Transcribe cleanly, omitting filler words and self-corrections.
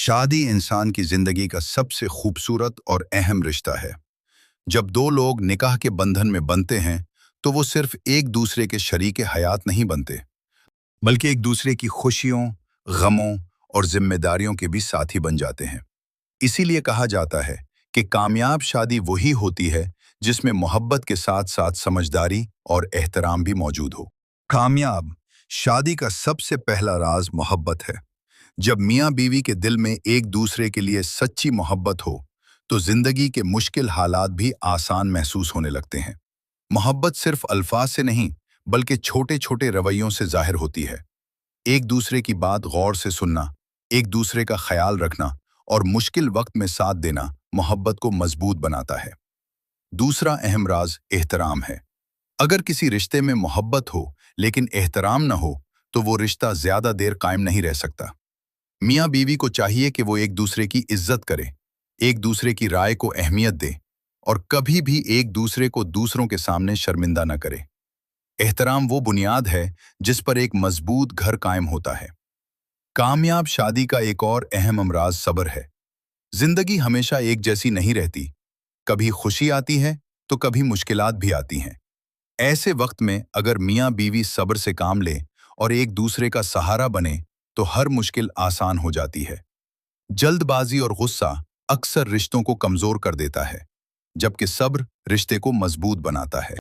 शादी इंसान की जिंदगी का सबसे खूबसूरत और अहम रिश्ता है। जब दो लोग निकाह के बंधन में बनते हैं तो वो सिर्फ एक दूसरे के शरीके हयात नहीं बनते, बल्कि एक दूसरे की खुशियों, गमों और जिम्मेदारियों के भी साथी बन जाते हैं। इसीलिए कहा जाता है कि कामयाब शादी वही होती है जिसमें मोहब्बत के साथ साथ समझदारी और एहतराम भी मौजूद हो। कामयाब शादी का सबसे पहला राज मोहब्बत है। जब मियाँ बीवी के दिल में एक दूसरे के लिए सच्ची मोहब्बत हो तो जिंदगी के मुश्किल हालात भी आसान महसूस होने लगते हैं। मोहब्बत सिर्फ अल्फाज से नहीं, बल्कि छोटे छोटे रवैयों से जाहिर होती है। एक दूसरे की बात गौर से सुनना, एक दूसरे का ख्याल रखना और मुश्किल वक्त में साथ देना मोहब्बत को मजबूत बनाता है। दूसरा अहम राज एहतराम है। अगर किसी रिश्ते में मोहब्बत हो लेकिन एहतराम न हो तो वो रिश्ता ज्यादा देर कायम नहीं रह सकता। मियाँ बीवी को चाहिए कि वो एक दूसरे की इज्जत करे, एक दूसरे की राय को अहमियत दे और कभी भी एक दूसरे को दूसरों के सामने शर्मिंदा न करे। एहतराम वो बुनियाद है जिस पर एक मजबूत घर कायम होता है। कामयाब शादी का एक और अहम अमराज सब्र है। जिंदगी हमेशा एक जैसी नहीं रहती। कभी खुशी आती है तो कभी मुश्किलात भी आती हैं। ऐसे वक्त में अगर मियाँ बीवी सब्र से काम ले और एक दूसरे का सहारा बने तो हर मुश्किल आसान हो जाती है। जल्दबाजी और गुस्सा अक्सर रिश्तों को कमजोर कर देता है, जबकि सब्र रिश्ते को मजबूत बनाता है।